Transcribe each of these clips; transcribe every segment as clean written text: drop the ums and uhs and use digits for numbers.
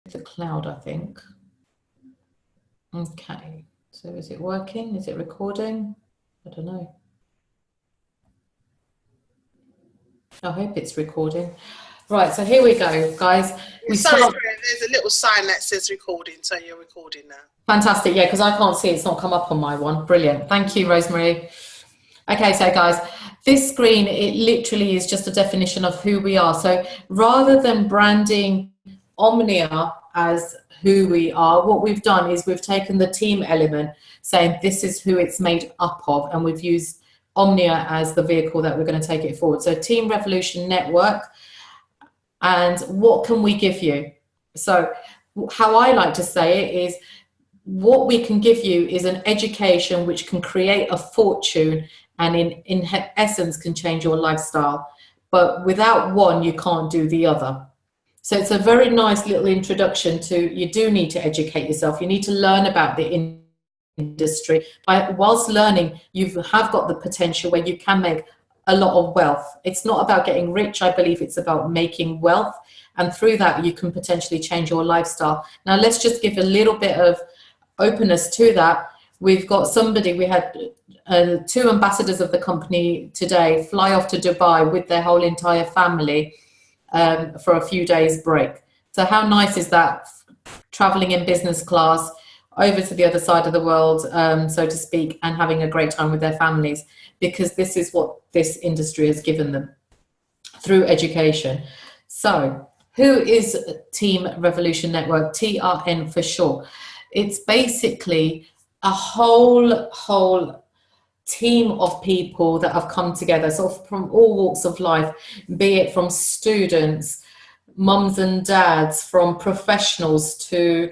the cloud, I think. Okay, so is it working? Is it recording? I don't know. I hope it's recording. Right, so here we go, guys. Sorry, there's a little sign that says recording, so you're recording now. Fantastic, yeah, because I can't see, it's not come up on my one. Brilliant, thank you, Rosemary. Okay, so guys, this screen, it literally is just a definition of who we are. So rather than branding Omnia as who we are, what we've done is we've taken the team element, saying this is who it's made up of, and we've used Omnia as the vehicle that we're going to take it forward. So Team Revolution Network, and what can we give you? So how I like to say it is, what we can give you is an education which can create a fortune and in essence can change your lifestyle. But without one, you can't do the other. So it's a very nice little introduction to, you do need to educate yourself. You need to learn about the industry. Whilst learning, you have got the potential where you can make a lot of wealth. It's not about getting rich. I believe it's about making wealth. And through that, you can potentially change your lifestyle. Now, let's just give a little bit of openness to that. We've got somebody, we had 2 ambassadors of the company today fly off to Dubai with their whole entire family for a few days break. So how nice is that, traveling in business class over to the other side of the world, so to speak, and having a great time with their families, because this is what this industry has given them through education. So who is Team Revolution Network? TRN for short. It's basically a whole team of people that have come together, so from all walks of life, be it from students, mums and dads, from professionals to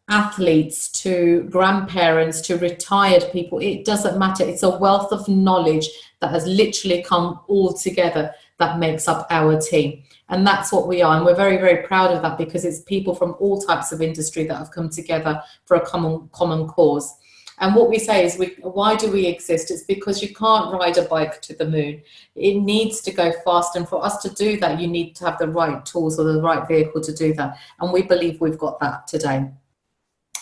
athletes, to grandparents, to retired people. It doesn't matter. It's a wealth of knowledge that has literally come all together that makes up our team. And that's what we are. And we're very, very proud of that, because it's people from all types of industry that have come together for a common cause. And what we say is, why do we exist? It's because you can't ride a bike to the moon. It needs to go fast. And for us to do that, you need to have the right tools or the right vehicle to do that. And we believe we've got that today.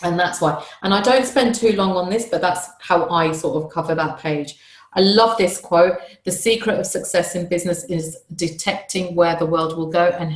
And that's why. And I don't spend too long on this, but that's how I sort of cover that page. I love this quote. The secret of success in business is detecting where the world will go and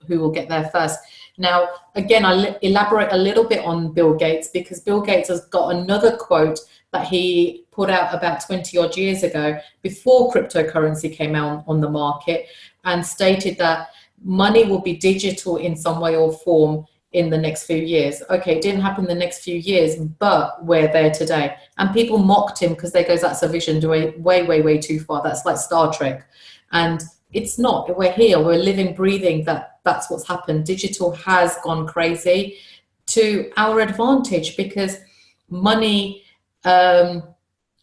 who will get there first. Now, again, I'll elaborate a little bit on Bill Gates, because Bill Gates has got another quote that he put out about 20 odd years ago, before cryptocurrency came out on the market, and stated that money will be digital in some way or form in the next few years. Okay, it didn't happen in the next few years, but we're there today. And people mocked him because they go, that's a vision way too far. That's like Star Trek. And it's not. We're here, we're living, breathing, that's what's happened. Digital has gone crazy to our advantage, because money, the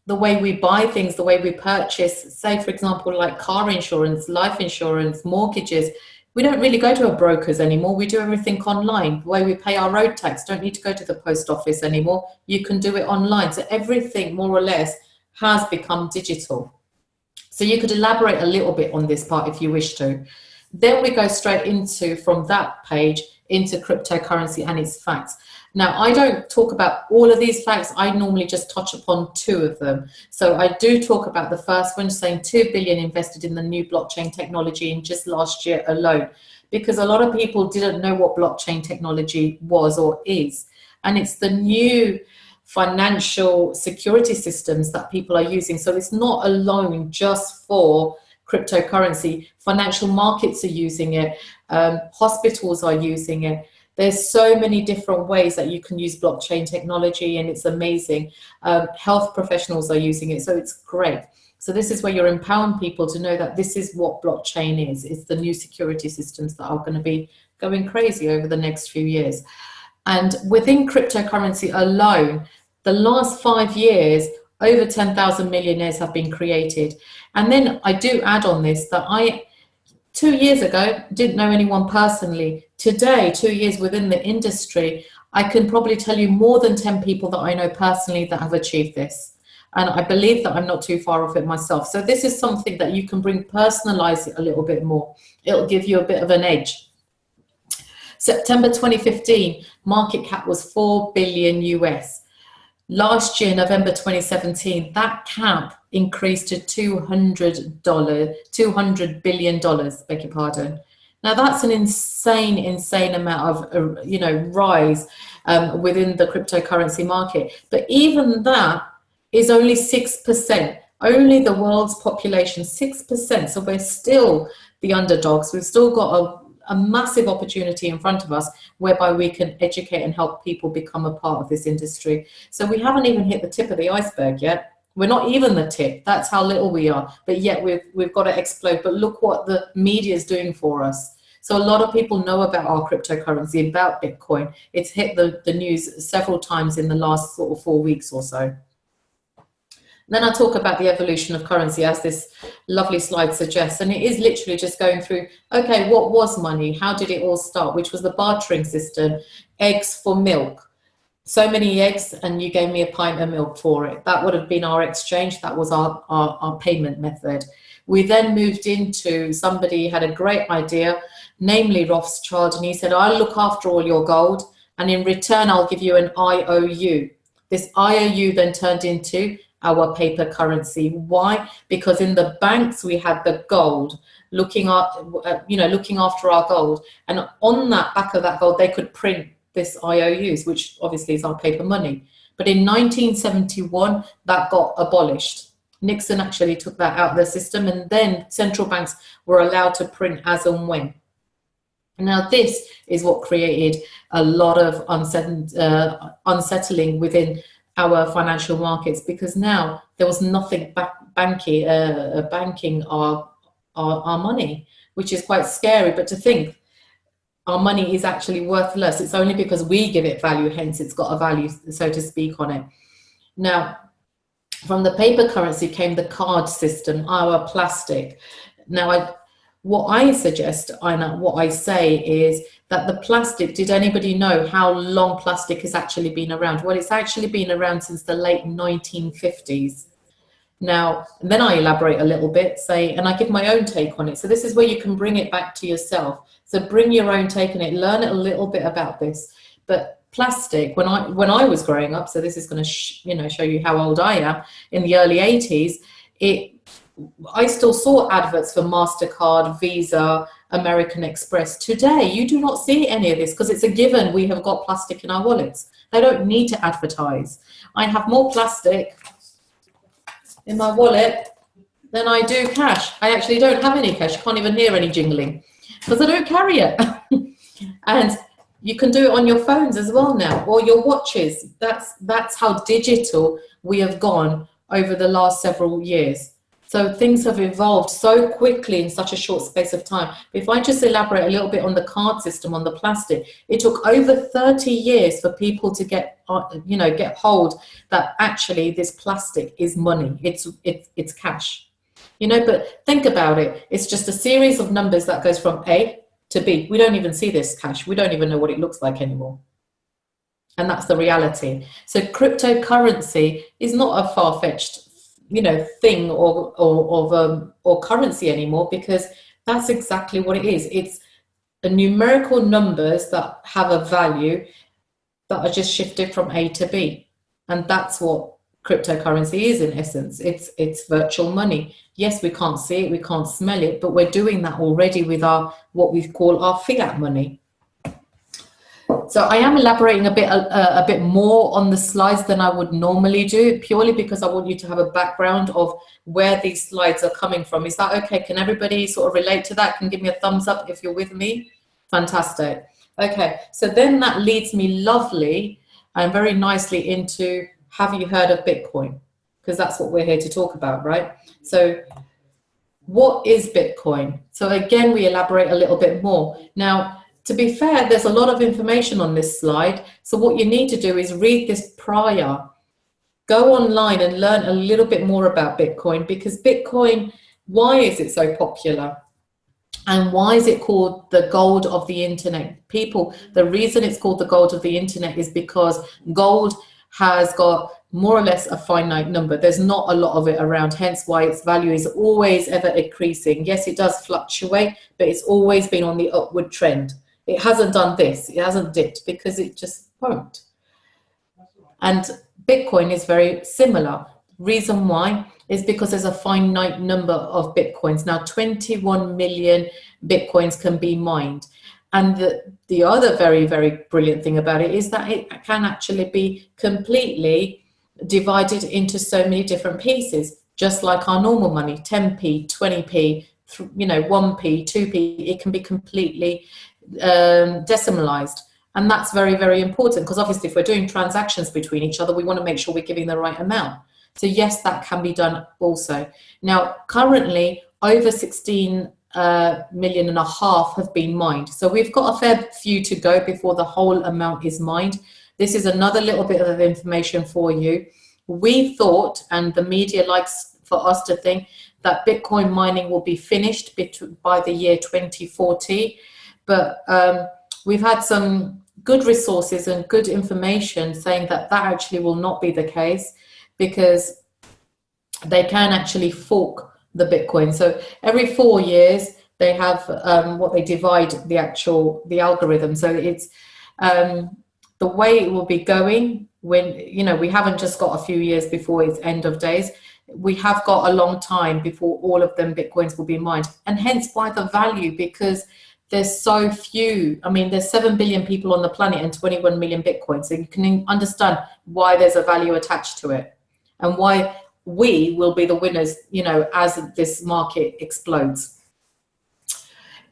way we buy things, the way we purchase, say for example, like car insurance, life insurance, mortgages, we don't really go to our brokers anymore. We do everything online. The way we pay our road tax, don't need to go to the post office anymore. You can do it online. So everything more or less has become digital. So you could elaborate a little bit on this part if you wish to. Then we go straight into, from that page, into cryptocurrency and its facts. Now, I don't talk about all of these facts. I normally just touch upon 2 of them. So I do talk about the first one, saying 2 billion invested in the new blockchain technology in just last year alone, because a lot of people didn't know what blockchain technology was or is. And it's the new financial security systems that people are using. So it's not alone just for cryptocurrency. Financial markets are using it. Hospitals are using it. There's so many different ways that you can use blockchain technology, and it's amazing. Health professionals are using it, so it's great. So this is where you're empowering people to know that this is what blockchain is. It's the new security systems that are going to be going crazy over the next few years. And within cryptocurrency alone, the last 5 years, over 10,000 millionaires have been created. And then I do add on this that 2 years ago, didn't know anyone personally. Today, 2 years within the industry, I can probably tell you more than 10 people that I know personally that have achieved this. And I believe that I'm not too far off it myself. So this is something that you can personalize it a little bit more. It'll give you a bit of an edge. September 2015, market cap was 4 billion US. Last year, November 2017, that cap increased to $200 billion, beg your pardon. Now that's an insane amount of, rise within the cryptocurrency market. But even that is only 6%, only the world's population, 6%. So we're still the underdogs. We've still got a massive opportunity in front of us whereby we can educate and help people become a part of this industry. So we haven't even hit the tip of the iceberg yet. We're not even the tip. That's how little we are. But yet we've got to explode. But look what the media is doing for us. So a lot of people know about our cryptocurrency, about Bitcoin. It's hit the news several times in the last sort of 4 weeks or so. Then I talk about the evolution of currency, as this lovely slide suggests. And it is literally just going through, okay, what was money? How did it all start? Which was the bartering system, eggs for milk. So many eggs, and you gave me a pint of milk for it. That would have been our exchange. That was our payment method. We then moved into, somebody had a great idea, namely Rothschild, and he said, I'll look after all your gold, and in return, I'll give you an IOU. This IOU then turned into our paper currency. Why? Because in the banks we had the gold, looking after our gold, and on that back of that gold they could print this IOUs, which obviously is our paper money. But in 1971 that got abolished. Nixon actually took that out of the system, and then central banks were allowed to print as and when. Now this is what created a lot of unsettling within our financial markets, because now there was nothing banking our money, which is quite scary. But to think our money is actually worthless, it's only because we give it value, hence it's got a value, so to speak, on it. Now from the paper currency came the card system, our plastic. Now what I suggest, what I say is that the plastic, did anybody know how long plastic has actually been around? Well, it's actually been around since the late 1950s. Now, then I elaborate a little bit, and I give my own take on it. So this is where you can bring it back to yourself. So bring your own take on it, learn a little bit about this. But plastic, when I was growing up, so this is going to show you how old I am, in the early 80s, I still saw adverts for MasterCard, Visa, American Express. Today, you do not see any of this because it's a given. We have got plastic in our wallets. They don't need to advertise. I have more plastic in my wallet than I do cash. I actually don't have any cash. You can't even hear any jingling because I don't carry it. And you can do it on your phones as well now, or your watches. That's how digital we have gone over the last several years. So things have evolved so quickly in such a short space of time. If I just elaborate a little bit on the card system, on the plastic, it took over 30 years for people to get hold that actually this plastic is money. It's cash. But think about it. It's just a series of numbers that goes from A to B. We don't even see this cash. We don't even know what it looks like anymore. And that's the reality. So cryptocurrency is not a far-fetched thing or currency anymore, because that's exactly what it is. It's a numerical numbers that have a value that are just shifted from A to B, and that's what cryptocurrency is in essence. It's virtual money. Yes, we can't see it, we can't smell it, but we're doing that already with what we call our fiat money. So I am elaborating a bit more on the slides than I would normally do, purely because I want you to have a background of where these slides are coming from. Is that okay? Can everybody sort of relate to that? Can give me a thumbs up if you're with me? Fantastic. Okay, so then that leads me lovely and very nicely into, have you heard of Bitcoin? Because that's what we're here to talk about, right? So what is Bitcoin? So again, we elaborate a little bit more. Now, to be fair, there's a lot of information on this slide. So what you need to do is read this prior. Go online and learn a little bit more about Bitcoin, because Bitcoin, why is it so popular? And why is it called the gold of the internet? People, the reason it's called the gold of the internet is because gold has got more or less a finite number. There's not a lot of it around, hence why its value is always ever increasing. Yes, it does fluctuate, but it's always been on the upward trend. It hasn't done this, it hasn't dipped, because it just won't. And Bitcoin is very similar. Reason why is because there's a finite number of Bitcoins. Now, 21 million Bitcoins can be mined. And the other very, very brilliant thing about it is that it can actually be completely divided into so many different pieces, just like our normal money, 10p, 20p, 1p, 2p. It can be completely decimalized. And that's very, very important, because obviously if we're doing transactions between each other, we want to make sure we're giving the right amount. So yes, that can be done also. Now, currently, over 16 million and a half have been mined. So we've got a fair few to go before the whole amount is mined. This is another little bit of information for you. We thought, and the media likes for us to think, that Bitcoin mining will be finished by the year 2040. But we've had some good resources and good information saying that that actually will not be the case, because they can actually fork the Bitcoin. So every 4 years they have what they divide the algorithm. So it's the way it will be going when, we haven't just got a few years before it's end of days. We have got a long time before all of them Bitcoins will be mined, and hence why the value, because there's so few. I mean, there's 7 billion people on the planet and 21 million Bitcoins. So you can understand why there's a value attached to it, and why we will be the winners, as this market explodes.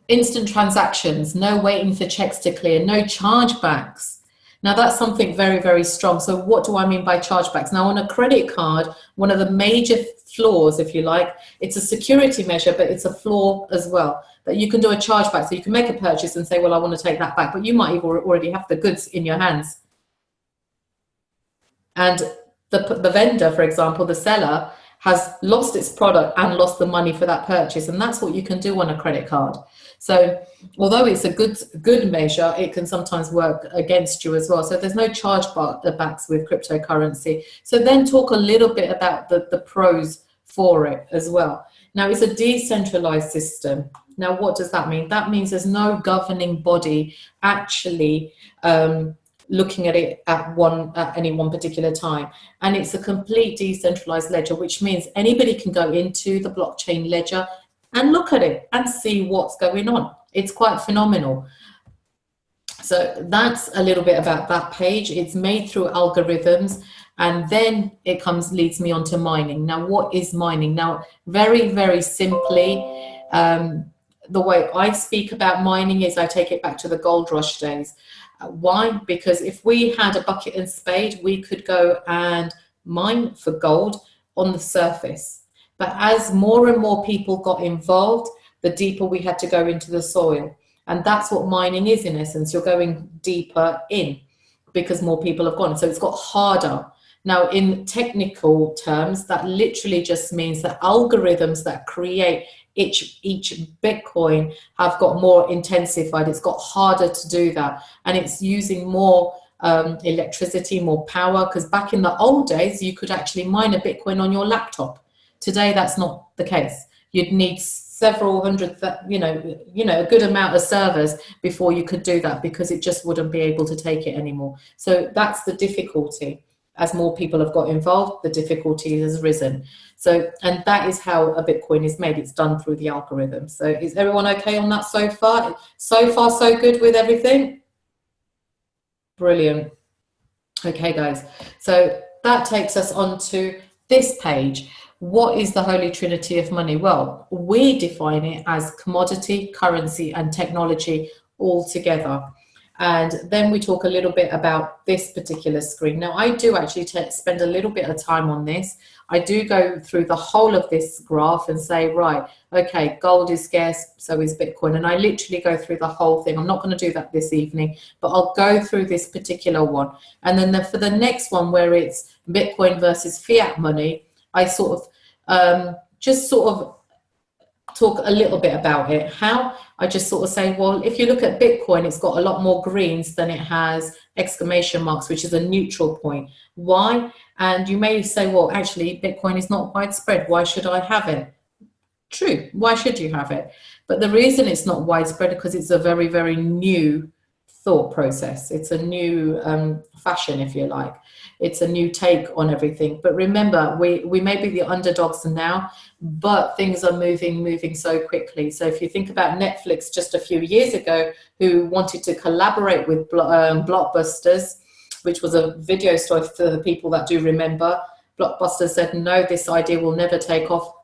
Instant transactions, no waiting for checks to clear, no chargebacks. Now that's something very, very strong. So what do I mean by chargebacks? Now on a credit card, one of the major flaws, if you like, it's a security measure, but it's a flaw as well, that you can do a chargeback. So you can make a purchase and say, well, I want to take that back, but you might even already have the goods in your hands. And the vendor, for example, the seller, has lost its product and lost the money for that purchase. And that's what you can do on a credit card. So although it's a good measure, it can sometimes work against you as well. So there's no chargebacks with cryptocurrency. So then talk a little bit about the pros for it as well. Now, it's a decentralized system. Now, what does that mean? That means there's no governing body actually looking at it at any one particular time. And it's a complete decentralized ledger, which means anybody can go into the blockchain ledger and look at it and see what's going on. It's quite phenomenal. So that's a little bit about that page. It's made through algorithms, and then it leads me on to mining. Now, what is mining? Now, very, very simply, the way I speak about mining is I take it back to the gold rush days. Why? Because if we had a bucket and spade, we could go and mine for gold on the surface. But as more and more people got involved, the deeper we had to go into the soil. And that's what mining is, in essence. You're going deeper in because more people have gone. So it's got harder. Now, in technical terms, that literally just means that algorithms that create each Bitcoin have got more intensified. It's got harder to do that. And it's using more electricity, more power, because back in the old days, you could actually mine a Bitcoin on your laptop. Today, that's not the case. You'd need several hundred, a good amount of servers before you could do that, because it just wouldn't be able to take it anymore. So that's the difficulty. As more people have got involved, the difficulty has risen. So, and that is how a Bitcoin is made. It's done through the algorithm. So is everyone okay on that so far? So far, so good with everything? Brilliant. Okay, guys. So that takes us on to this page. What is the Holy Trinity of money? Well, we define it as commodity, currency, and technology all together. And then we talk a little bit about this particular screen. Now, I do actually spend a little bit of time on this. I do go through the whole of this graph and say, right, okay, gold is scarce, so is Bitcoin. And I literally go through the whole thing. I'm not going to do that this evening, but I'll go through this particular one. And then for the next one, where it's Bitcoin versus fiat money, I sort of just talk a little bit about it. How? I just sort of say, well, if you look at Bitcoin, it's got a lot more greens than it has exclamation marks, which is a neutral point. Why? And you may say, well, actually, Bitcoin is not widespread. Why should I have it? True. Why should you have it? But the reason it's not widespread because it's a very, very new thought process. It's a new fashion, if you like. It's a new take on everything. But remember, we may be the underdogs now, but things are moving so quickly. So if you think about Netflix just a few years ago, who wanted to collaborate with Blockbusters, which was a video store for the people that do remember, Blockbuster said, no, this idea will never take off.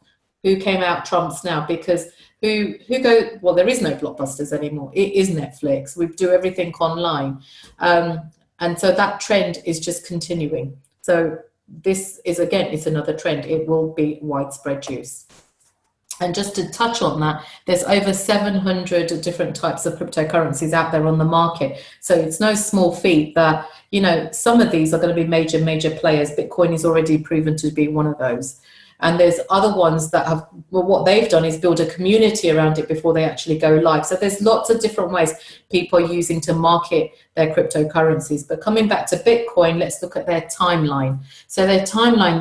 Who came out trumps now? Because well, there is no Blockbusters anymore. It is Netflix. We do everything online. And so that trend is just continuing. So this is, again, it's another trend. It will be widespread use. And just to touch on that, there's over 700 different types of cryptocurrencies out there on the market. So it's no small feat that, you know, some of these are going to be major players. Bitcoin is already proven to be one of those. And there's other ones that have, well, what they've done is build a community around it before they actually go live. So there's lots of different ways people are using to market their cryptocurrencies. But coming back to Bitcoin, let's look at their timeline. So their timeline,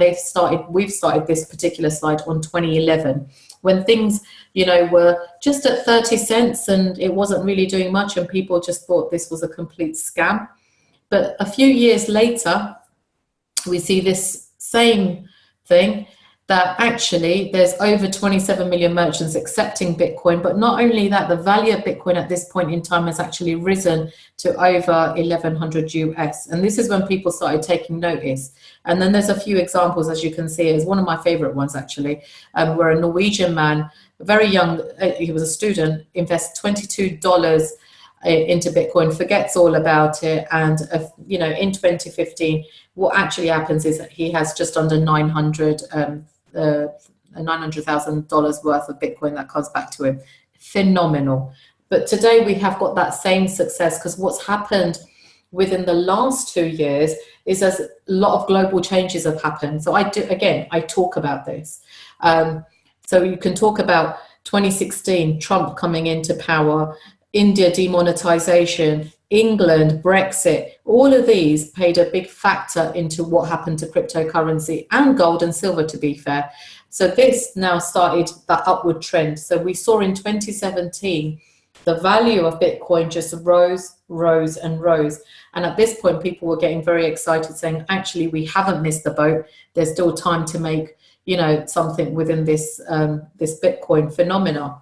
we've started this particular slide on 2011, when things, you know, were just at 30 cents and it wasn't really doing much and people just thought this was a complete scam. But a few years later, we see this same thing, that actually there's over 27 million merchants accepting Bitcoin. But not only that, the value of Bitcoin at this point in time has actually risen to over 1100 US. And this is when people started taking notice. And then there's a few examples, as you can see, is one of my favorite ones actually, where a Norwegian man, very young, he was a student, invests $22 into Bitcoin, forgets all about it, and you know, in 2015, what actually happens is that he has just under $900,000 worth of Bitcoin that comes back to him. Phenomenal. But today we have got that same success, because what's happened within the last 2 years is as a lot of global changes have happened. So I talk about this. So you can talk about 2016, Trump coming into power, India demonetization, England, Brexit, all of these played a big factor into what happened to cryptocurrency and gold and silver, to be fair. So this now started that upward trend. So we saw in 2017, the value of Bitcoin just rose. And at this point, people were getting very excited, saying, actually, we haven't missed the boat. There's still time to make, you know, something within this, this Bitcoin phenomena.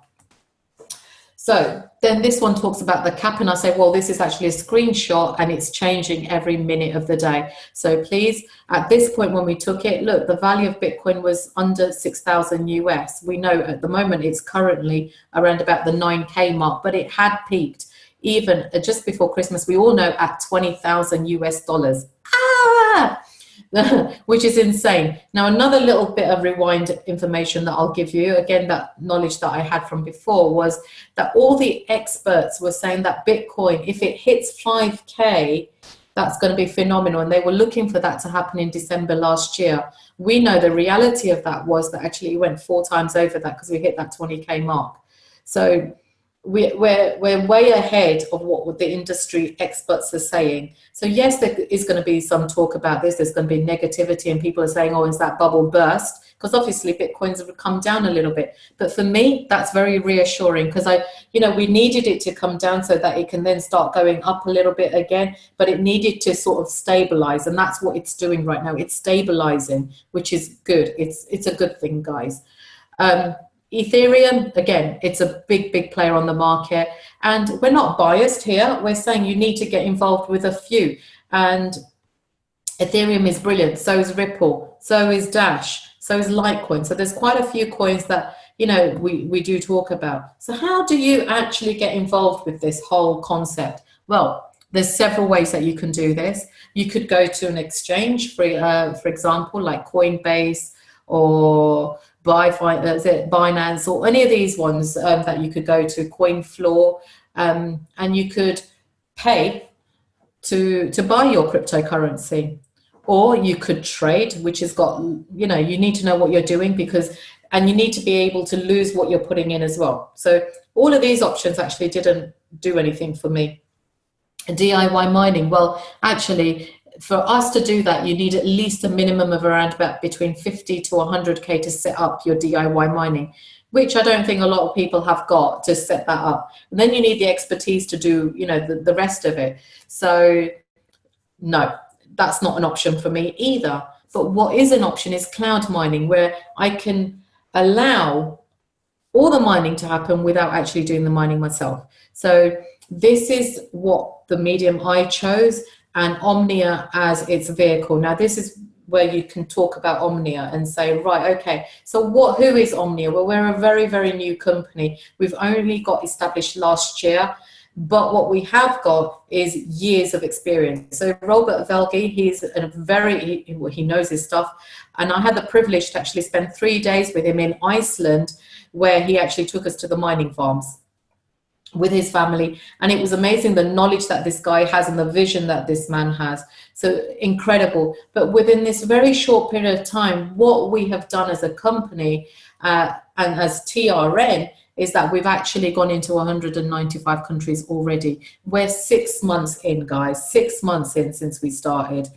So then this one talks about the cap, and I say, well, this is actually a screenshot and it's changing every minute of the day. So please, at this point when we took it, look, the value of Bitcoin was under 6,000 US. We know at the moment it's currently around about the 9K mark, but it had peaked even just before Christmas. We all know at 20,000 US dollars. Which is insane. Now, another little bit of rewind information that I'll give you, again, that knowledge that I had from before, was that all the experts were saying that Bitcoin, if it hits 5K, that's going to be phenomenal. And they were looking for that to happen in December last year. We know the reality of that was that actually it went 4 times over that, because we hit that 20K mark. So we're way ahead of what the industry experts are saying. So yes, there is going to be some talk about this. There's going to be negativity, and people are saying, oh, is that bubble burst? Because obviously Bitcoins have come down a little bit. But for me, that's very reassuring, because we needed it to come down so that it can then start going up a little bit again. But it needed to sort of stabilize, and that's what it's doing right now. It's stabilizing, which is good. It's a good thing, guys. Ethereum, again, it's a big player on the market, and we're not biased here. We're saying you need to get involved with a few, and Ethereum is brilliant. So is Ripple, so is Dash, so is Litecoin. So there's quite a few coins that, you know, we do talk about. So how do you actually get involved with this whole concept? Well, there's several ways that you can do this. You could go to an exchange, for example, like Coinbase or Binance, or any of these ones that you could go to, CoinFloor, and you could pay to buy your cryptocurrency. Or you could trade, which has got, you know, you need to know what you're doing, and you need to be able to lose what you're putting in as well. So all of these options actually didn't do anything for me. DIY mining, well, actually, for us to do that, you need at least a minimum of around about between 50 to 100K to set up your DIY mining. which I don't think a lot of people have got to set that up. And then you need the expertise to do, you know, the rest of it. So no, that's not an option for me either. But what is an option is cloud mining, where I can allow all the mining to happen without actually doing the mining myself. So this is what the medium I chose, and Omnia as its vehicle. Now this is where you can talk about Omnia and say, right, okay, so who is Omnia? Well, we're a very, very new company. We've only got established last year, but what we have got is years of experience. So Robert Velge, he knows his stuff. And I had the privilege to actually spend 3 days with him in Iceland, where he actually took us to the mining farms with his family. And it was amazing the knowledge that this guy has and the vision that this man has. So incredible. But within this very short period of time, what we have done as a company and as TRN is that we've actually gone into 195 countries already. We're 6 months in, guys, 6 months in since we started.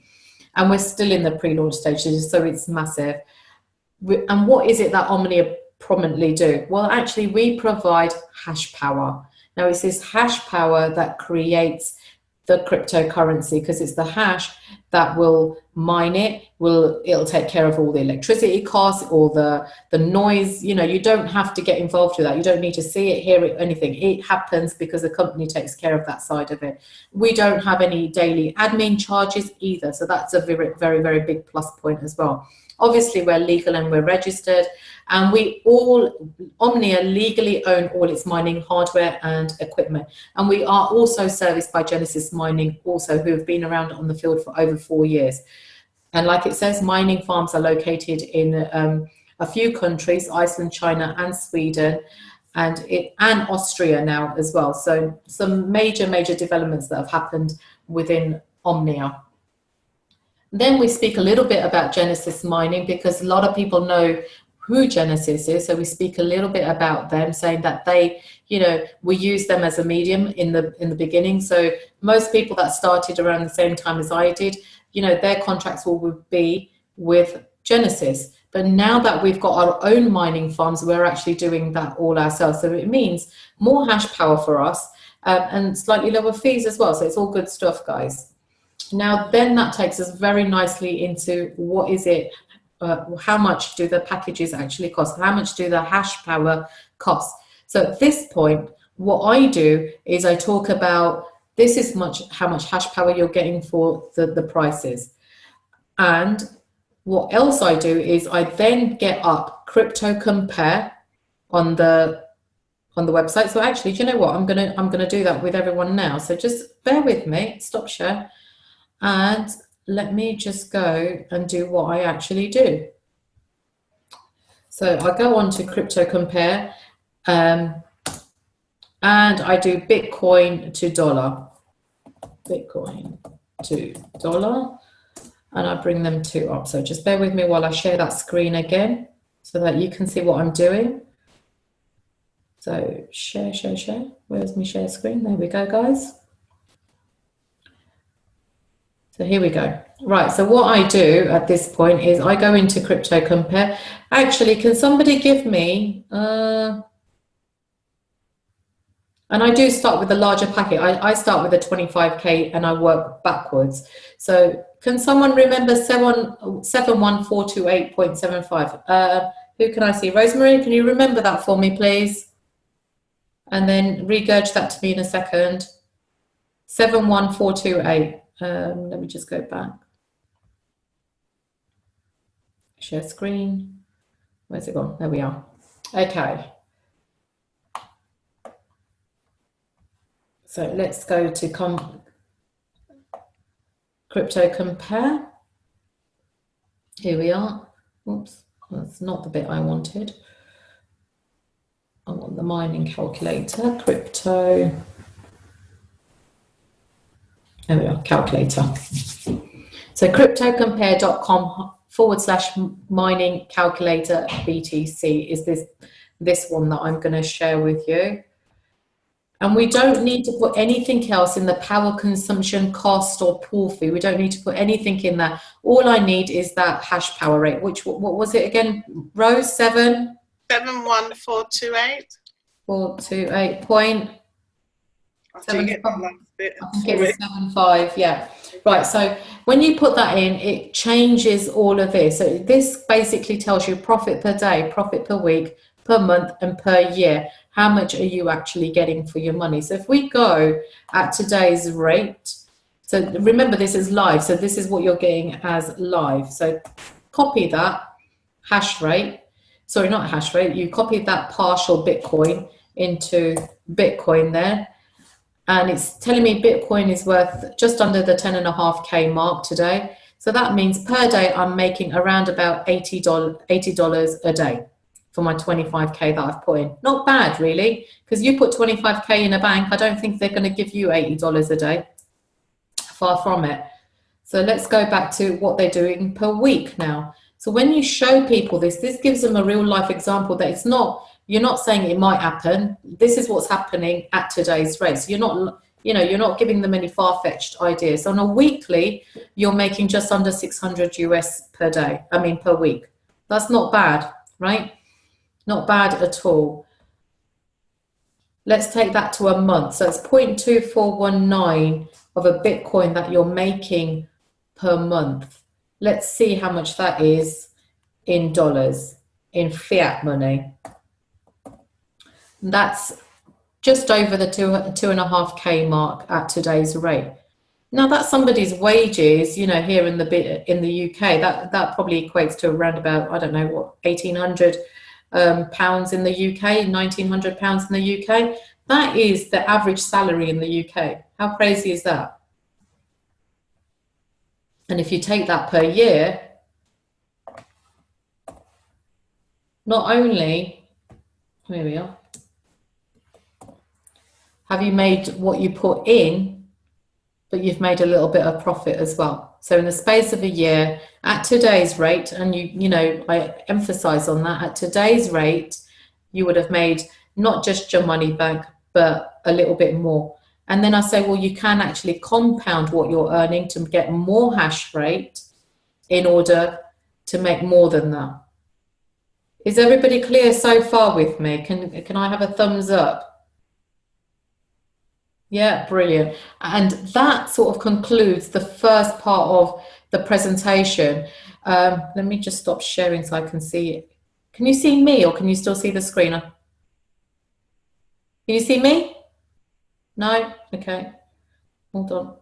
And we're still in the pre-launch stages, so it's massive. And what is it that Omnia prominently do? Well, actually, we provide hash power. Now, it's this hash power that creates the cryptocurrency, because it's the hash that will mine it. It'll take care of all the electricity costs, all the noise. You know, you don't have to get involved with that. You don't need to see it, hear it, anything. It happens because the company takes care of that side of it. We don't have any daily admin charges either. So that's a very, very, very big plus point as well. Obviously, we're legal and we're registered, and Omnia legally own all its mining hardware and equipment. And we are also serviced by Genesis Mining, also, who have been around on the field for over 4 years. And like it says, mining farms are located in a few countries, Iceland, China, and Sweden, and Austria now as well. So some major, major developments that have happened within Omnia. Then we speak a little bit about Genesis Mining, because a lot of people know who Genesis is. So we speak a little bit about them, saying that they, you know, we use them as a medium in the beginning. So most people that started around the same time as I did, you know, their contracts will be with Genesis. But now that we've got our own mining farms, we're actually doing that all ourselves. So it means more hash power for us and slightly lower fees as well. So it's all good stuff, guys. Now, then that takes us very nicely into what is it, how much do the packages actually cost? How much do the hash power cost? So at this point, what I do is I talk about this is how much hash power you're getting for the prices. And what else I do is I then get up Crypto Compare on the website. So actually, do you know what? I'm gonna do that with everyone now. So just bear with me, stop share. And let me just go and do what I actually do. So I go on to Crypto Compare and I do Bitcoin to dollar. Bitcoin to dollar. And I bring them two up. So just bear with me while I share that screen again so that you can see what I'm doing. So share. Where's my share screen? There we go, guys. So here we go. Right, so what I do at this point is I go into Crypto Compare. Actually, can somebody give me, and I do start with the larger packet. I start with a 25K and I work backwards. So can someone remember 71428.75? Who can I see? Rosemary, can you remember that for me, please? And then regurge that to me in a second. 71428. Let me just go back. Share screen. Where's it gone? There we are. Okay. So let's go to Crypto Compare. Here we are. Oops, that's not the bit I wanted. I want the mining calculator. Crypto. There we are, calculator. So cryptocompare.com/mining calculator BTC is this one that I'm going to share with you. And we don't need to put anything else in the power consumption cost or pool fee. We don't need to put anything in there. All I need is that hash power rate, which, what was it again, Rose? 7? 71428. 428 point. After you get that last bit. I think it was 75, yeah. Right, so when you put that in, it changes all of this. So this basically tells you profit per day, profit per week, per month, and per year. How much are you actually getting for your money? So if we go at today's rate, so remember this is live, so this is what you're getting as live. So copy that hash rate, sorry, not hash rate, you copied that partial Bitcoin into Bitcoin there. And it's telling me Bitcoin is worth just under the 10.5K mark today. So that means per day I'm making around about $80 a day for my 25K that I've put in. Not bad, really, because you put 25K in a bank, I don't think they're going to give you $80 a day. Far from it. So let's go back to what they're doing per week now. So when you show people this gives them a real life example that it's not, you're not saying it might happen. This is what's happening at today's rate. So you're not, you're not giving them any far-fetched ideas. On a weekly, you're making just under 600 US per day. I mean, per week. That's not bad, right? Not bad at all. Let's take that to a month. So it's 0.2419 of a Bitcoin that you're making per month. Let's see how much that is in dollars, in fiat money. That's just over the 2.5K mark at today's rate. Now that's somebody's wages, here in the UK. That probably equates to around about, I don't know what, 1,800 pounds in the UK, 1,900 pounds in the UK. That is the average salary in the UK. How crazy is that? And if you take that per year, not only, here we are, have you made what you put in, but you've made a little bit of profit as well. So in the space of a year, at today's rate, and I emphasize on that, at today's rate, you would have made not just your money back, but a little bit more. And then I say, well, you can actually compound what you're earning to get more hash rate in order to make more than that. Is everybody clear so far with me? Can I have a thumbs up? Yeah, brilliant. And that sort of concludes the first part of the presentation. Let me just stop sharing so I can see it. Can you see me, or can you still see the screen? Can you see me? No? Okay. Hold on.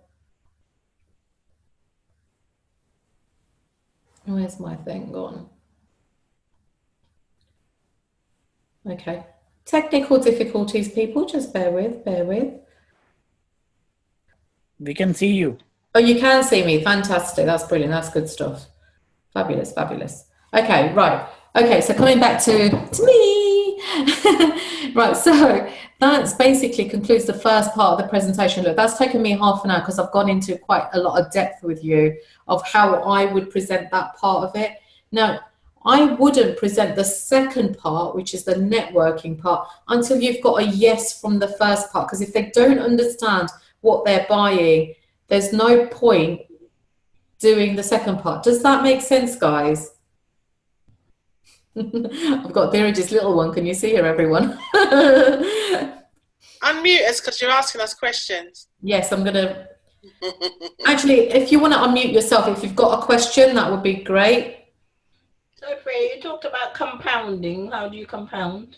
Where's my thing gone? Okay. Technical difficulties, people. Just bear with, bear with. We can see you. Oh, you can see me. Fantastic. That's brilliant. That's good stuff. Fabulous, fabulous. Okay, right. Okay, so coming back to me. Right, so that's basically concludes the first part of the presentation. Look, that's taken me half an hour because I've gone into quite a lot of depth with you of how I would present that part of it. Now, I wouldn't present the second part, which is the networking part, until you've got a yes from the first part, because if they don't understand what they're buying, there's no point doing the second part. Does that make sense, guys? I've got Biraj's little one. Can you see her, everyone? Unmute us because you're asking us questions. Yes, I'm going to. Actually, if you want to unmute yourself, if you've got a question, that would be great. So, Freya, you talked about compounding. How do you compound?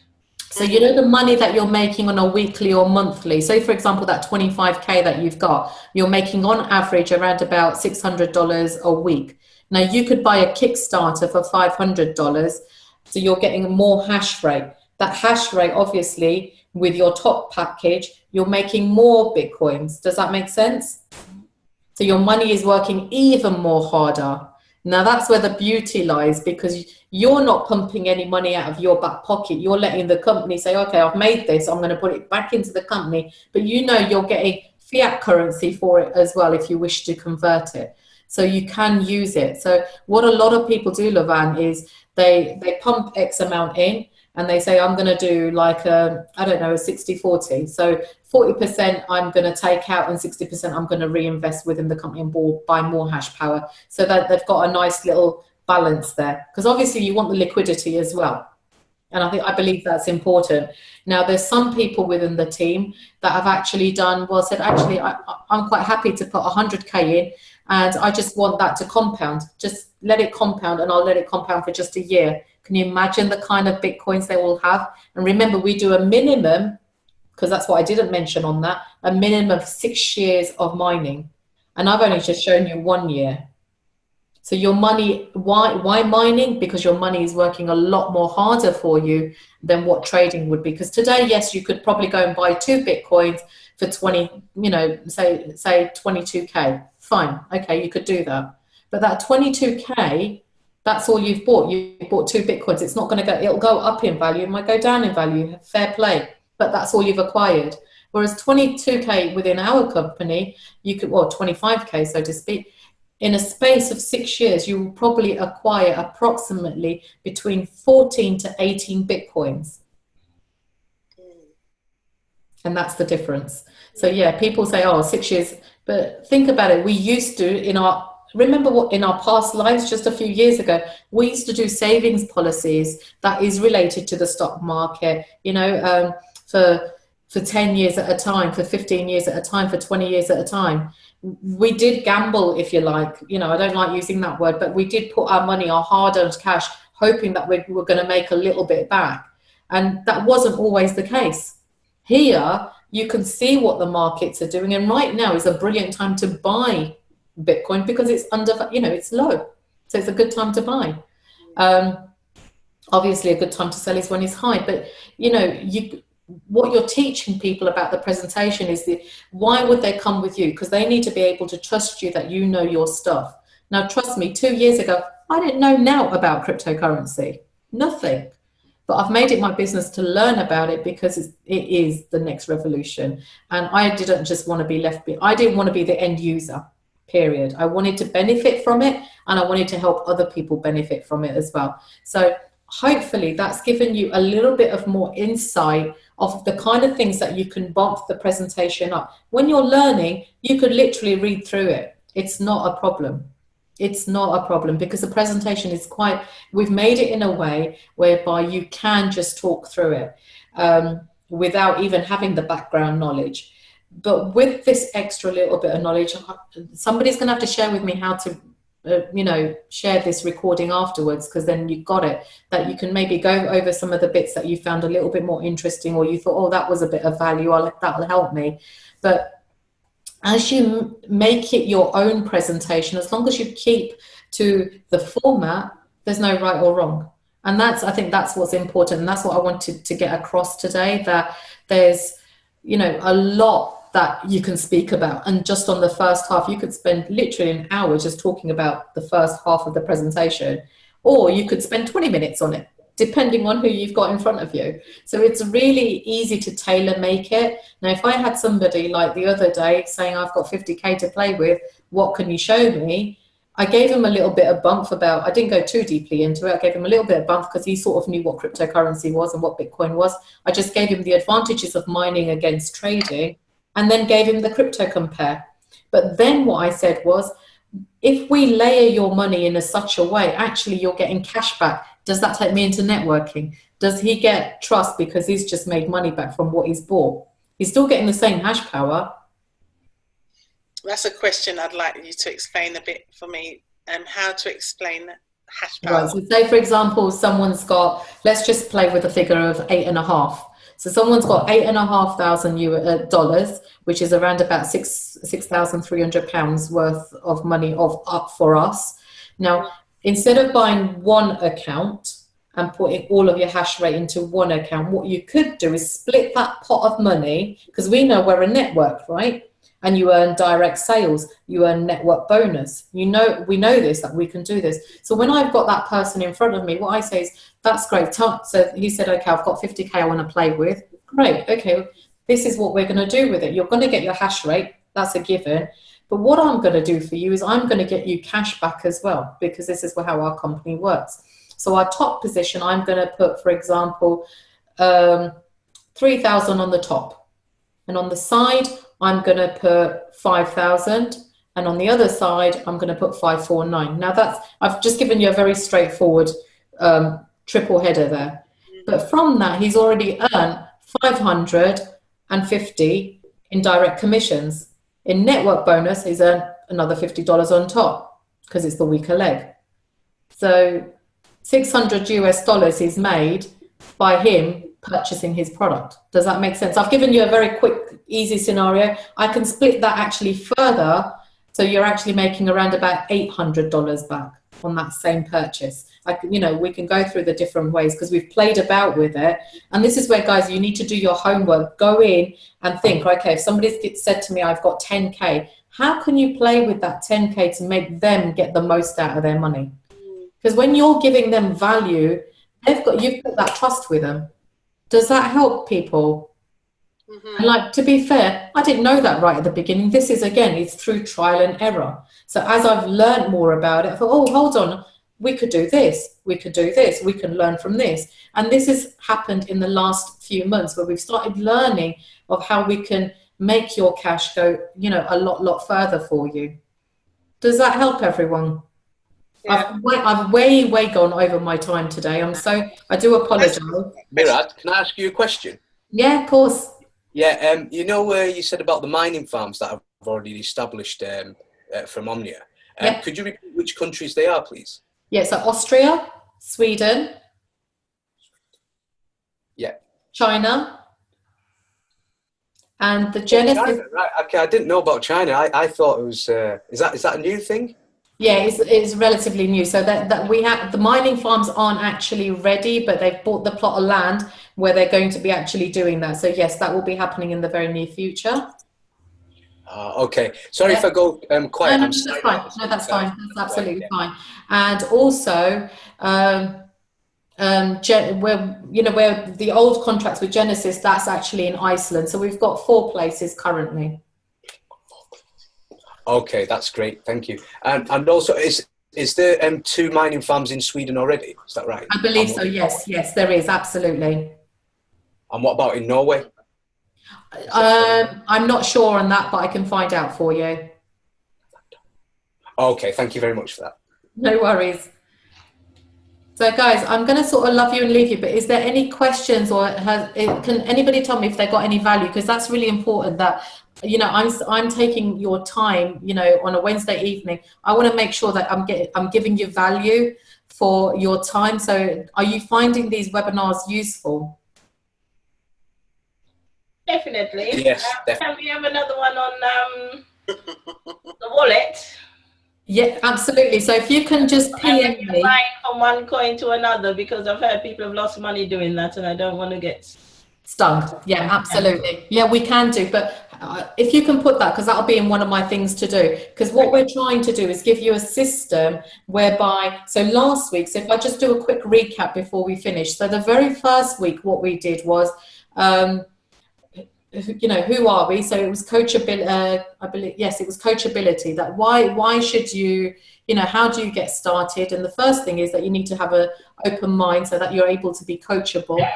So you know the money that you're making on a weekly or monthly. So for example, that 25K that you've got, you're making on average around about $600 a week. Now you could buy a Kickstarter for $500. So you're getting more hash rate. That hash rate, obviously, with your top package, you're making more Bitcoins. Does that make sense? So your money is working even more harder. Now that's where the beauty lies, because you're not pumping any money out of your back pocket. You're letting the company say, okay, I've made this, I'm going to put it back into the company. But you're getting fiat currency for it as well if you wish to convert it. So you can use it. So what a lot of people do, Levan, is they pump X amount in and they say, I'm going to do like a 60-40. So 40% I'm going to take out and 60% I'm going to reinvest within the company and buy more hash power, so that they've got a nice little balance there. Because obviously you want the liquidity as well. And I believe that's important. Now, there's some people within the team that have actually said, actually, I'm quite happy to put 100K in, and I just want that to compound. Just let it compound, and I'll let it compound for just a year. Can you imagine the kind of Bitcoins they will have? And remember, we do a minimum, because that's what I didn't mention on that, a minimum of 6 years of mining. And I've only just shown you 1 year. So your money, why mining? Because your money is working a lot more harder for you than what trading would be. Because today, yes, you could probably go and buy 2 Bitcoins for 20, say 22K. Fine, okay, you could do that. But that 22K, that's all you've bought. You bought 2 Bitcoins. It's not going to go, it'll go up in value, it might go down in value, fair play. But that's all you've acquired. Whereas 22K within our company, you could, well, 25K, so to speak, in a space of 6 years, you will probably acquire approximately between 14 to 18 Bitcoins. And that's the difference. So yeah, people say, oh, 6 years, but think about it. We used to, remember what in our past lives, just a few years ago, we used to do savings policies that is related to the stock market, for 10 years at a time, for 15 years at a time, for 20 years at a time. We did gamble, if you like, I don't like using that word, but we did put our money, our hard-earned cash, hoping that we were going to make a little bit back. And that wasn't always the case. Here, you can see what the markets are doing. And right now is a brilliant time to buy Bitcoin because it's it's low. So it's a good time to buy. Obviously, a good time to sell is when it's high. But, what you're teaching people about the presentation is why would they come with you? Because they need to be able to trust you that you know your stuff. Now, trust me, 2 years ago, I didn't know now about cryptocurrency, nothing. But I've made it my business to learn about it because it is the next revolution. And I didn't just want to be left behind. I didn't want to be the end user, period. I wanted to benefit from it, and I wanted to help other people benefit from it as well. So hopefully that's given you a little bit of more insight of the kind of things that you can bump the presentation up. When you're learning, you could literally read through it. It's not a problem. It's not a problem because the presentation is we've made it in a way whereby you can just talk through it without even having the background knowledge. But with this extra little bit of knowledge, somebody's going to have to share with me how to share this recording afterwards, because then you've got it, that you can maybe go over some of the bits that you found a little bit more interesting, or you thought, oh, that was a bit of value, that'll help me. But as you make it your own presentation, as long as you keep to the format, there's no right or wrong. And I think that's what's important. And that's what I wanted to get across today, that there's, a lot that you can speak about. And just on the first half, you could spend literally an hour just talking about the first half of the presentation, or you could spend 20 minutes on it, depending on who you've got in front of you. So it's really easy to tailor make it. Now, if I had somebody like the other day saying, I've got 50K to play with, what can you show me? I gave him a little bit of bump I didn't go too deeply into it. I gave him a little bit of bump because he sort of knew what cryptocurrency was and what Bitcoin was. I just gave him the advantages of mining against trading, and then gave him the crypto compare. But then what I said was, if we layer your money in such a way, actually you're getting cash back. Does that take me into networking? Does he get trust because he's just made money back from what he's bought? He's still getting the same hash power. That's a question I'd like you to explain a bit for me, how to explain hash power. Right, so say, for example, someone's got, let's just play with a figure of 8.5. So someone's got $8,500, which is around about £6,300 worth of money up for us. Now, instead of buying one account and putting all of your hash rate into one account, what you could do is split that pot of money, because we know we're a network, right? And you earn direct sales, you earn network bonus. We know this, that we can do this. So when I've got that person in front of me, what I say is, that's great. So he said, okay, I've got 50K I want to play with. Great, okay, this is what we're going to do with it. You're going to get your hash rate, that's a given. But what I'm going to do for you is I'm going to get you cash back as well, because this is how our company works. So our top position, I'm going to put, for example, 3,000 on the top. And on the side, I'm going to put 5,000. And on the other side, I'm going to put 549. Now I've just given you a very straightforward triple header there. But from that, he's already earned 550 in direct commissions. In network bonus, he's earned another $50 on top because it's the weaker leg. So $600 he's made by him purchasing his product. Does that make sense? I've given you a very quick, easy scenario. I can split that actually further. So you're actually making around about $800 back on that same purchase. You know, we can go through the different ways because we've played about with it. And this is where, guys, you need to do your homework. Go in and think, okay, if somebody's said to me, I've got 10K, how can you play with that 10K to make them get the most out of their money? Because when you're giving them value, you've got that trust with them. Does that help people? And like, to be fair, I didn't know that right at the beginning. This is, again, it's through trial and error. So as I've learned more about it, I thought, oh, hold on, we could do this, we could do this, we can learn from this. And this has happened in the last few months where we've started learning of how we can make your cash go, you know, a lot further for you. Does that help everyone? Yeah. I've way gone over my time today. I do apologize. Mirad, can I ask you a question? Yeah, of course. Yeah, you know where you said about the mining farms that have already established from Omnia. Yeah. Could you repeat which countries they are, please? Yeah, so Austria, Sweden, yeah, China, and the Genesis. China, right? Okay, I didn't know about China. I thought it was. Is that a new thing? Yeah, it's relatively new. So that we have, the mining farms aren't actually ready, but they've bought the plot of land where they're going to be actually doing that. So yes, that will be happening in the very near future. Okay. Sorry if I go quiet. No, that's fine. No, that's fine. That's absolutely fine. And also, where the old contracts with Genesis, that's actually in Iceland. So we've got 4 places currently. Okay, that's great. Thank you. And also, is there 2 mining farms in Sweden already? Is that right? I believe so. Yes, there is, absolutely. And what about in Norway? I'm not sure on that, but I can find out for you. Okay, thank you very much for that. No worries. So guys, I'm going to sort of love you and leave you, but is there any questions, or can anybody tell me if they got any value? Because that's really important, that, you know, I'm taking your time, you know, on a Wednesday evening. I want to make sure that I'm giving you value for your time. So are you finding these webinars useful? Definitely. Yes, definitely. Can we have another one on the wallet? Yeah, absolutely. So if you can just PM me. Buying from one coin to another, because I've heard people have lost money doing that, and I don't want to get stung. Yeah, absolutely. Yeah, we can do. But if you can put that, because that'll be in one of my things to do. Because what we're trying to do is give you a system whereby, so last week, so if I just do a quick recap before we finish. So the very first week, what we did was, you know, who are we? So it was coachability. I believe, yes, it was coachability. That why should you, you know, how do you get started? And the first thing is that you need to have an open mind so that you're able to be coachable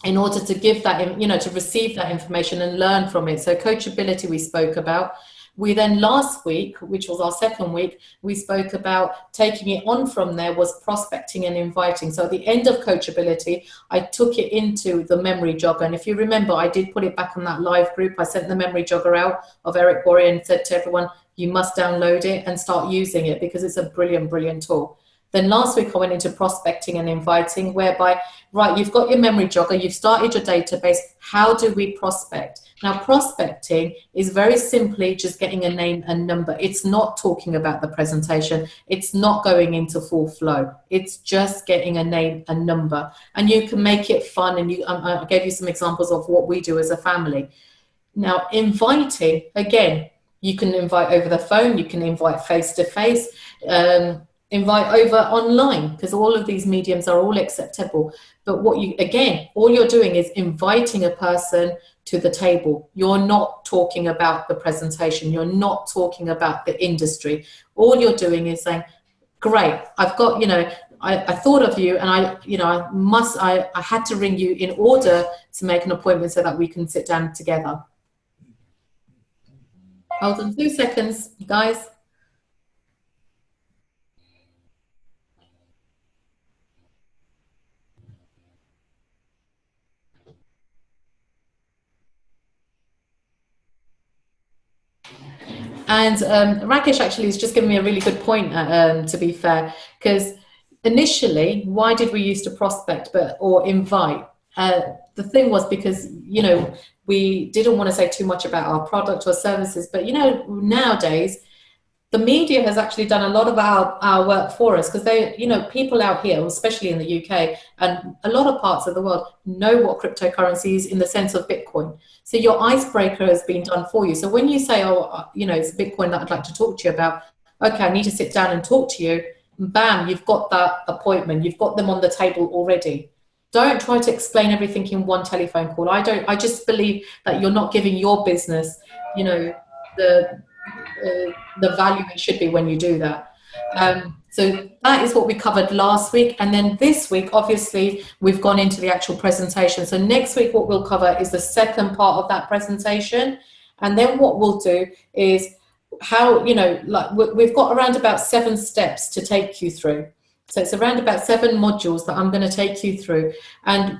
in order to give that, you know, to receive that information and learn from it. So coachability we spoke about. We then last week, which was our second week, we spoke about taking it on from there was prospecting and inviting. So at the end of coachability, I took it into the memory jogger. And if you remember, I did put it back on that live group. I sent the memory jogger out of Eric Worre and said to everyone, you must download it and start using it because it's a brilliant, brilliant tool. Then last week I went into prospecting and inviting, whereby, right, you've got your memory jogger, you've started your database. How do we prospect? Now, prospecting is very simply just getting a name and number. It's not talking about the presentation. It's not going into full flow. It's just getting a name and number. And you can make it fun. And I gave you some examples of what we do as a family. Now, inviting, again, you can invite over the phone. You can invite face-to-face. Invite over online, because all of these mediums are all acceptable. But what you, again, all you're doing is inviting a person to the table. You're not talking about the presentation. You're not talking about the industry. All you're doing is saying, great, I've got, you know, I thought of you, and I had to ring you in order to make an appointment so that we can sit down together. Hold on 2 seconds, guys. And Rakesh actually has just given me a really good point, to be fair, because initially, why did we used to prospect or invite? The thing was because, you know, we didn't want to say too much about our product or services, but, you know, nowadays, the media has actually done a lot of our work for us, because they, you know, people out here, especially in the UK and a lot of parts of the world, know what cryptocurrency is in the sense of Bitcoin. So your icebreaker has been done for you. So when you say, oh, you know, it's Bitcoin that I'd like to talk to you about, okay, I need to sit down and talk to you, bam, you've got that appointment, you've got them on the table already. Don't try to explain everything in one telephone call. I just believe that you're not giving your business, you know, the value it should be when you do that. So that is what we covered last week. And then this week, obviously, we've gone into the actual presentation. So next week, what we'll cover is the second part of that presentation. And then what we'll do is how, you know, like we've got around about 7 steps to take you through. So it's around about 7 modules that I'm going to take you through. And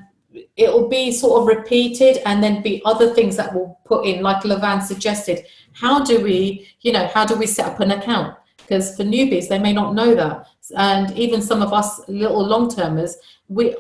it'll be sort of repeated, and then be other things that we'll put in, like Levan suggested. How do we, you know, how do we set up an account? Because for newbies, they may not know that. And even some of us little long-termers,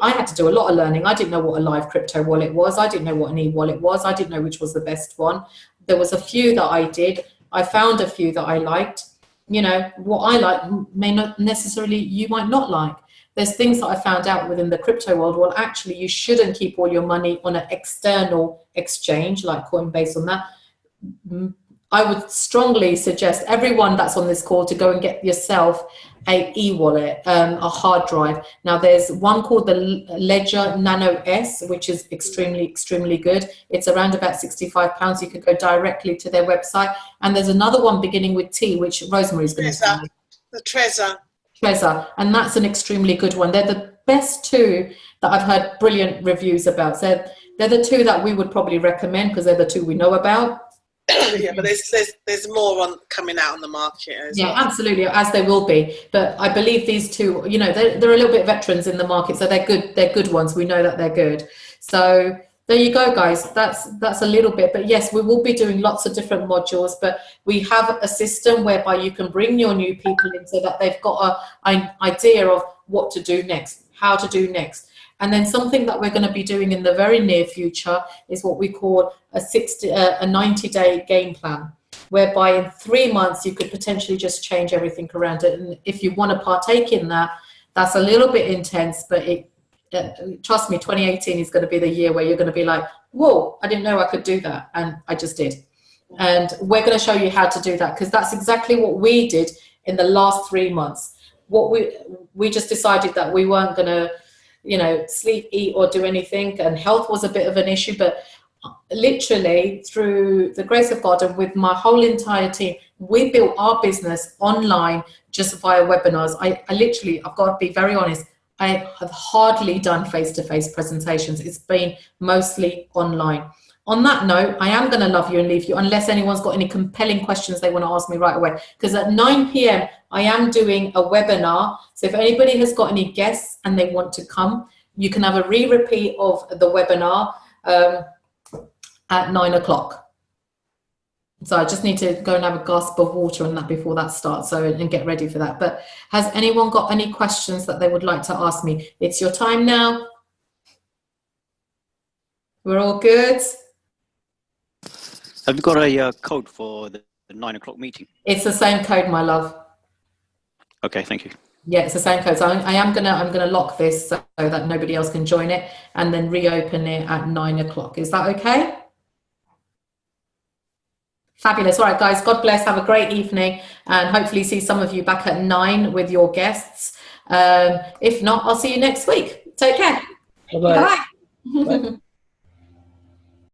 I had to do a lot of learning. I didn't know what a live crypto wallet was. I didn't know what an e-wallet was. I didn't know which was the best one. There was a few that I did. I found a few that I liked. You know, what I like may not necessarily, you might not like. There's things that I found out within the crypto world. Well, actually, you shouldn't keep all your money on an external exchange like Coinbase on that. I would strongly suggest everyone that's on this call to go and get yourself a e-wallet, a hard drive. Now, there's one called the Ledger Nano S, which is extremely good. It's around about £65. You could go directly to their website. And there's another one beginning with T, which Rosemary's going to say. The Trezor. Trezor, and that's an extremely good one. They're the best 2 that I've heard brilliant reviews about. So they're the 2 that we would probably recommend, because they're the 2 we know about. Yeah, but there's more coming out on the market as well. Absolutely, as there will be. But I believe these 2, you know, they're a little bit veterans in the market, so they're good. They're good ones. We know that they're good. So there you go, guys. That's a little bit. But yes, we will be doing lots of different modules. But we have a system whereby you can bring your new people in, so that they've got an idea of what to do next, how to do next. And then something that we're going to be doing in the very near future is what we call a 90-day game plan, whereby in 3 months you could potentially just change everything around it. And if you want to partake in that, that's a little bit intense, but trust me, 2018 is going to be the year where you're going to be like, whoa, I didn't know I could do that, and I just did. And we're going to show you how to do that, because that's exactly what we did in the last 3 months. What we just decided that we weren't going to, you know, sleep, eat, or do anything, and health was a bit of an issue. But literally, through the grace of God and with my whole entire team, we built our business online just via webinars. I've got to be very honest, I have hardly done face-to-face presentations. It's been mostly online. On that note, I am going to love you and leave you, unless anyone's got any compelling questions they want to ask me right away. Because at 9 p.m, I am doing a webinar. So if anybody has got any guests and they want to come, you can have a repeat of the webinar at 9 o'clock. So I just need to go and have a gasp of water and that before that starts, and get ready for that. But has anyone got any questions that they would like to ask me? It's your time now. We're all good? Have you got a code for the 9 o'clock meeting? It's the same code, my love. Okay, thank you. Yeah, it's the same code. So I'm gonna lock this so that nobody else can join it, and then reopen it at 9 o'clock. Is that okay? Fabulous. All right, guys, God bless. Have a great evening, and hopefully see some of you back at 9 with your guests. If not, I'll see you next week. Take care. Bye-bye. Bye.